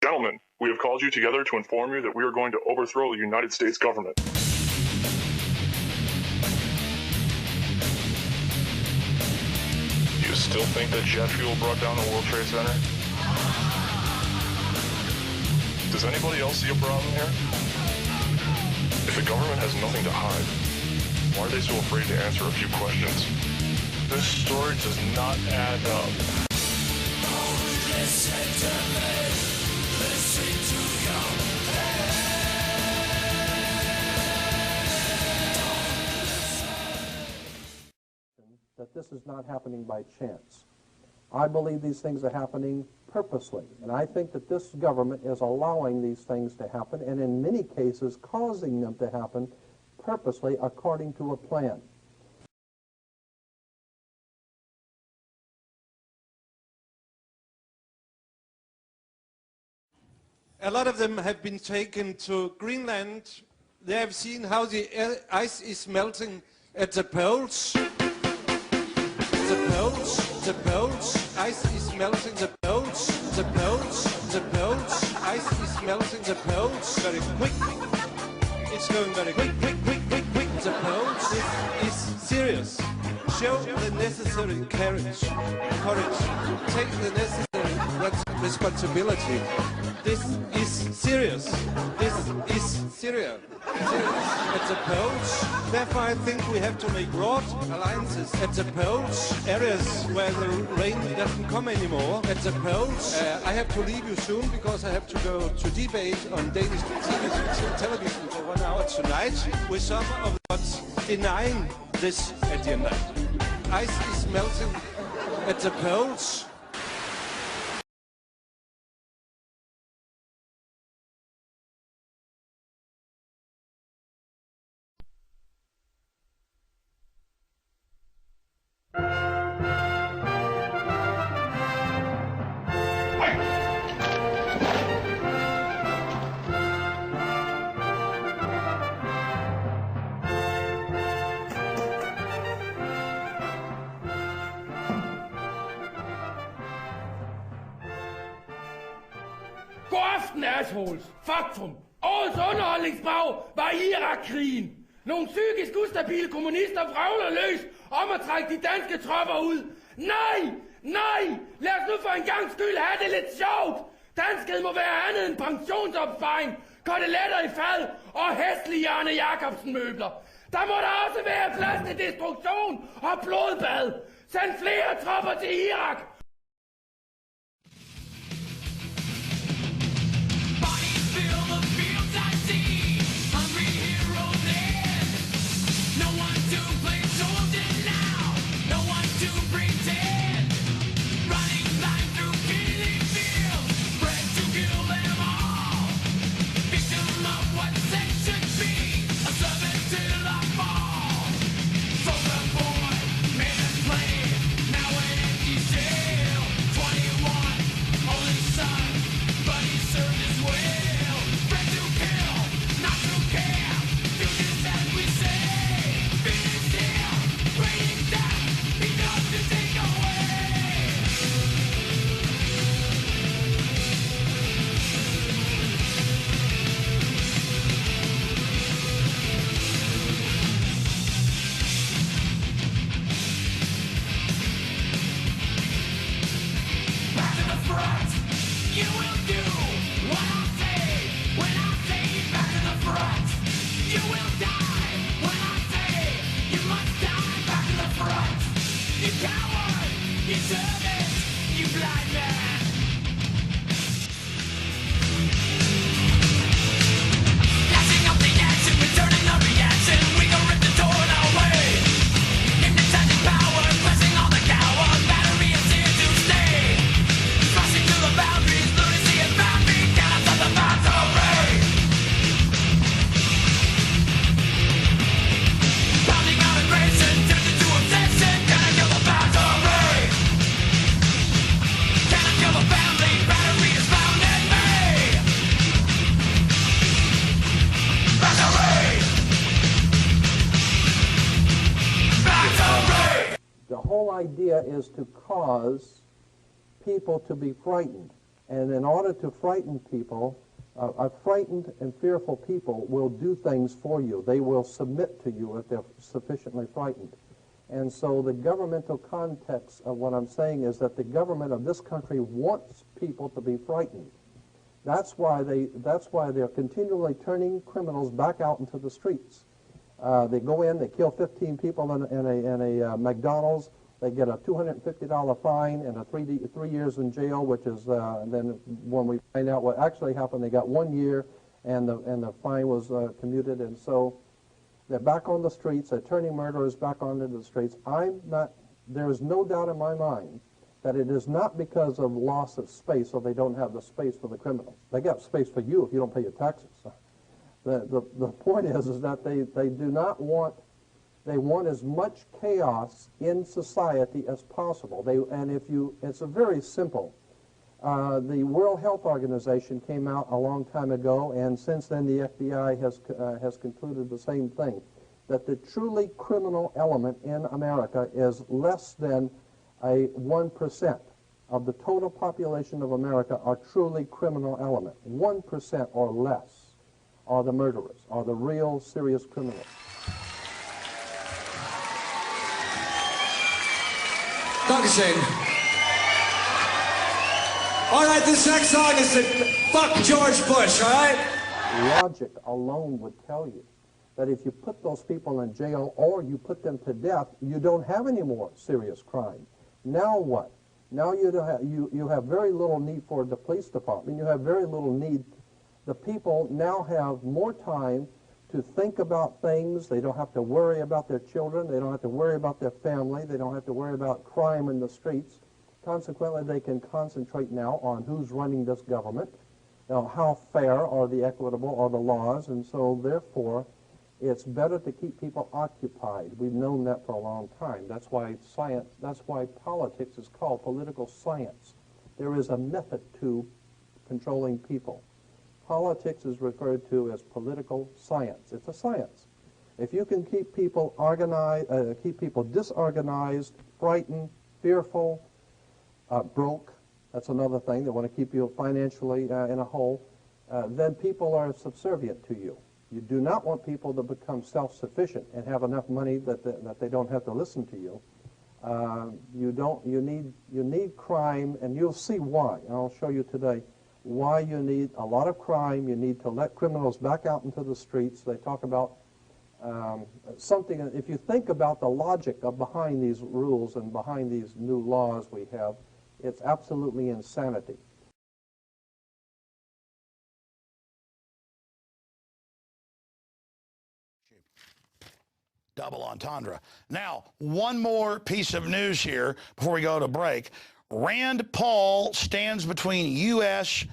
Gentlemen, we have called you together to inform you that we are going to overthrow the United States government. You still think that jet fuel brought down the World Trade Center? Does anybody else see a problem here? If the government has nothing to hide, why are they so afraid to answer a few questions? This story does not add up. That this is not happening by chance. I believe these things are happening purposely, and I think that this government is allowing these things to happen, and in many cases causing them to happen purposely according to a plan. A lot of them have been taken to Greenland. They have seen how the ice is melting at the poles. The poles, ice is melting the poles, ice is melting the poles very quick. It's going very quick. The poles is serious. Show the necessary courage. Take the necessary responsibility. This is serious. This is serious. At the poles. Therefore, I think we have to make broad alliances at the poles, areas where the rain doesn't come anymore. At the poles, I have to leave you soon because I have to go to debate on Danish television for 1 hour tonight with some of what's denying this agenda. Ice is melting at the poles. God aften, assholes! Faktum! Årets underholdningsbrag var Irak-krigen. Nogle psykisk ustabile kommunister vragler løs om at trække de danske tropper ud. Nej! Lad os nu for en gang skyld have det lidt sjovt! Danskhed må være andet end pensionsopsparing, koteletter i fad og hæslige Arne Jacobsen-møbler. Der må der også være plads til destruktion og blodbad. Send flere tropper til Irak! The whole idea is to cause people to be frightened. And in order to frighten people, a frightened and fearful people will do things for you. They will submit to you if they're sufficiently frightened. And so the governmental context of what I'm saying is that the government of this country wants people to be frightened. That's why they're continually turning criminals back out into the streets. They go in, they kill 15 people in a McDonald's. They get a $250 fine and a 3 years in jail, which is then when we find out what actually happened, they got 1 year, and the fine was commuted, and so they're back on the streets. They're turning murderers back onto the streets. There is no doubt in my mind that it is not because of loss of space, or they don't have the space for the criminals. They got space for you if you don't pay your taxes. The point is that they do not want. They want as much chaos in society as possible. It's a very simple. The World Health Organization came out a long time ago, and since then the FBI has concluded the same thing, that the truly criminal element in America is less than 1% of the total population of America are truly criminal element. 1% or less are the murderers, are the real serious criminals. Dankeschön. All right, this next song is fuck George Bush, all right? Logic alone would tell you that if you put those people in jail or you put them to death, you don't have any more serious crime. Now what? Now you have very little need for the police department. You have very little need. The people now have more time to think about things. They don't have to worry about their children. They don't have to worry about their family. They don't have to worry about crime in the streets. Consequently, they can concentrate now on who's running this government, how fair are the equitable are the laws, and so therefore it's better to keep people occupied. We've known that for a long time. That's why science, that's why politics is called political science. There is a method to controlling people. Politics is referred to as political science. It's a science. If you can keep people organized, keep people disorganized, frightened, fearful, broke, that's another thing. They want to keep you financially in a hole, then people are subservient to you. You do not want people to become self-sufficient and have enough money that they don't have to listen to you. You need crime, and you'll see why. And I'll show you today why you need a lot of crime. You need to let criminals back out into the streets. They talk about something. If you think about the logic behind these rules and behind these new laws we have, it's absolutely insanity. Double entendre. Now, one more piece of news here before we go to break. Rand Paul stands between U.S.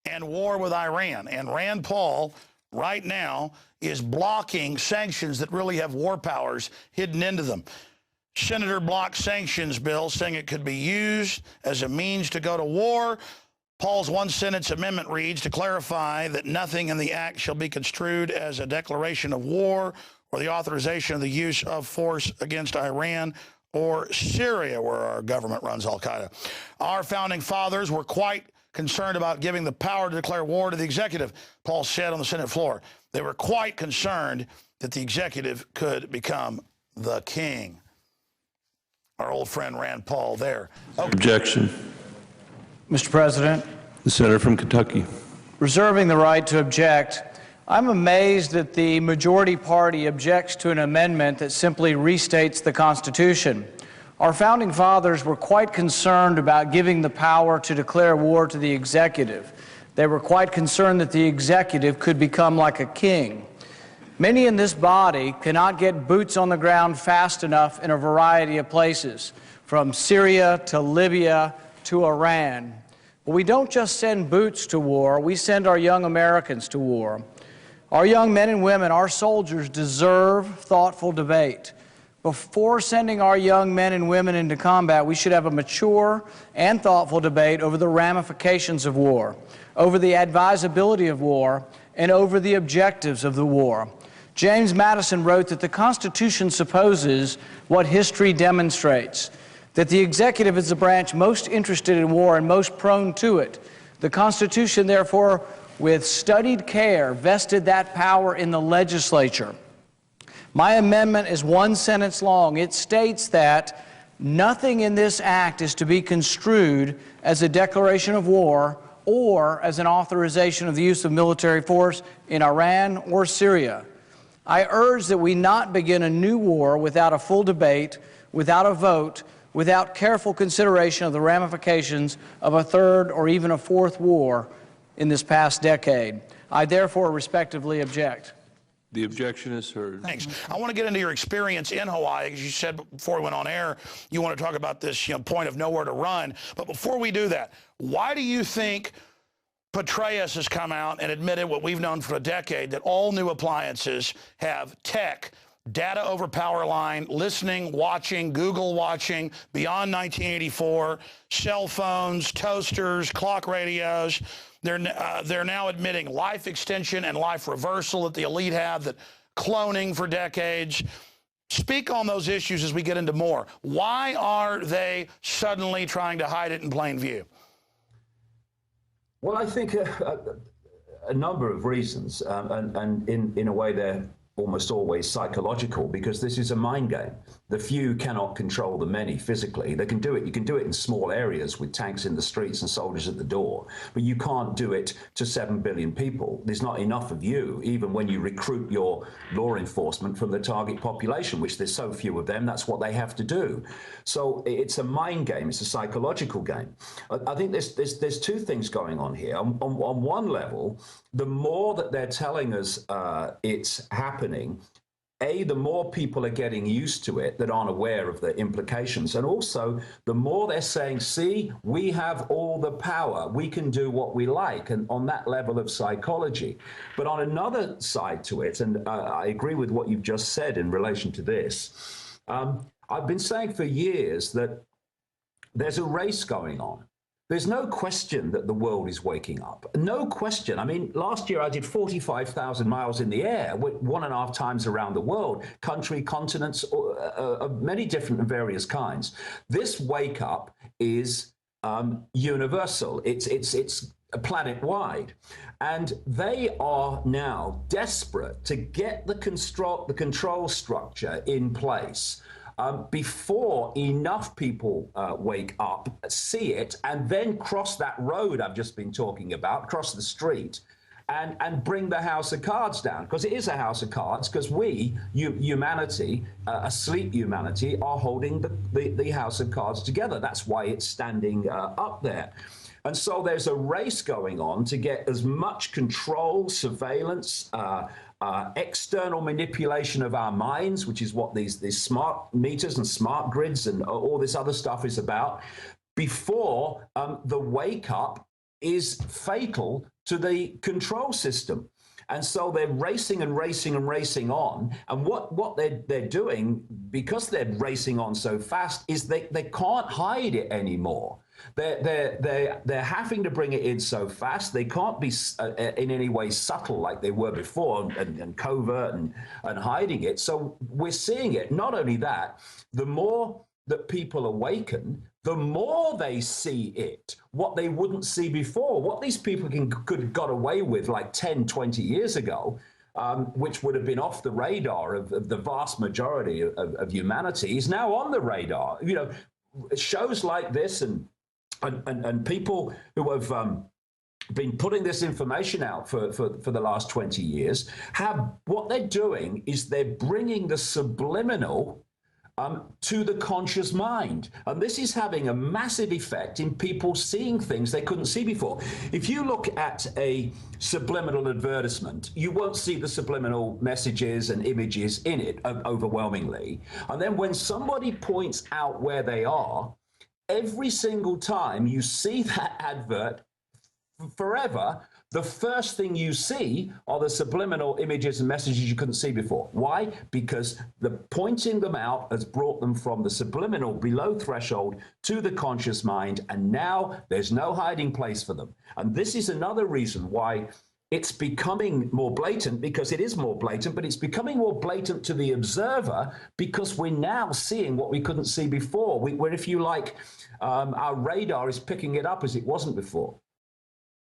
and war with Iran. And Rand Paul, right now, is blocking sanctions that really have war powers hidden into them. Senator blocked sanctions bill, saying it could be used as a means to go to war. Paul's one-sentence amendment reads, to clarify that nothing in the act shall be construed as a declaration of war or the authorization of the use of force against Iran or Syria, where our government runs al-Qaeda. Our founding fathers were quite concerned about giving the power to declare war to the executive, Paul said on the Senate floor. They were quite concerned that the executive could become the king. Our old friend Rand Paul there. Objection. Mr. President. The senator from Kentucky. Reserving the right to object, I'm amazed that the majority party objects to an amendment that simply restates the Constitution. Our founding fathers were quite concerned about giving the power to declare war to the executive. They were quite concerned that the executive could become like a king. Many in this body cannot get boots on the ground fast enough in a variety of places, from Syria to Libya to Iran. But we don't just send boots to war, we send our young Americans to war. Our young men and women, our soldiers, deserve thoughtful debate. Before sending our young men and women into combat, we should have a mature and thoughtful debate over the ramifications of war, over the advisability of war, and over the objectives of the war. James Madison wrote that the Constitution supposes what history demonstrates, that the executive is the branch most interested in war and most prone to it. The Constitution, therefore, with studied care, vested that power in the legislature. My amendment is one sentence long. It states that nothing in this act is to be construed as a declaration of war or as an authorization of the use of military force in Iran or Syria. I urge that we not begin a new war without a full debate, without a vote, without careful consideration of the ramifications of a third or even a fourth war in this past decade. I therefore respectively object. The objection is heard. Thanks. I want to get into your experience in Hawaii. As you said before we went on air, you want to talk about this point of nowhere to run. But before we do that, why do you think Petraeus has come out and admitted what we've known for a decade, that all new appliances have tech, data over power line, listening, watching, Google watching, beyond 1984, cell phones, toasters, clock radios. They're now admitting life extension and life reversal that the elite have, that cloning for decades. Speak on those issues as we get into more. Why are they suddenly trying to hide it in plain view? Well, I think a number of reasons, and in a way they're almost always psychological, because this is a mind game. The few cannot control the many physically. They can do it. You can do it in small areas with tanks in the streets and soldiers at the door, but you can't do it to 7 billion people. There's not enough of you, even when you recruit your law enforcement from the target population, which there's so few of them, that's what they have to do. So it's a mind game. It's a psychological game. I think there's two things going on here. On one level, the more that they're telling us it's happening, the more people are getting used to it that aren't aware of the implications. And also, the more they're saying, see, we have all the power, we can do what we like, and on that level of psychology. But on another side to it, and I agree with what you've just said in relation to this, I've been saying for years that there's a race going on. There's no question that the world is waking up. No question. I mean, last year I did 45,000 miles in the air, 1.5 times around the world, country, continents, of many different and various kinds. This wake up is universal. It's planet-wide. And they are now desperate to get the control structure in place before enough people wake up, see it, and then cross that road I've just been talking about, cross the street, and bring the house of cards down. Because it is a house of cards, because we, humanity, asleep humanity, are holding the house of cards together. That's why it's standing up there. And so there's a race going on to get as much control, surveillance, external manipulation of our minds, which is what these smart meters and smart grids and all this other stuff is about, before the wake up is fatal to the control system. And so they're racing and racing and racing on. And what they're doing, because they're racing on so fast, is they can't hide it anymore. They're having to bring it in so fast. They can't be in any way subtle like they were before, and covert and hiding it. So we're seeing it. Not only that, the more that people awaken, the more they see it, what they wouldn't see before, what these people could have got away with like 10, 20 years ago, which would have been off the radar of the vast majority of humanity, is now on the radar. You know, shows like this and people who have been putting this information out for the last 20 years, what they're doing is they're bringing the subliminal to the conscious mind. And this is having a massive effect in people seeing things they couldn't see before. If you look at a subliminal advertisement, you won't see the subliminal messages and images in it overwhelmingly. And then when somebody points out where they are, every single time you see that advert forever, the first thing you see are the subliminal images and messages you couldn't see before. Why? Because the pointing them out has brought them from the subliminal below threshold to the conscious mind, and now there's no hiding place for them. And this is another reason why it's becoming more blatant because it is more blatant, but it's becoming more blatant to the observer because we're now seeing what we couldn't see before. Where, if you like, our radar is picking it up as it wasn't before.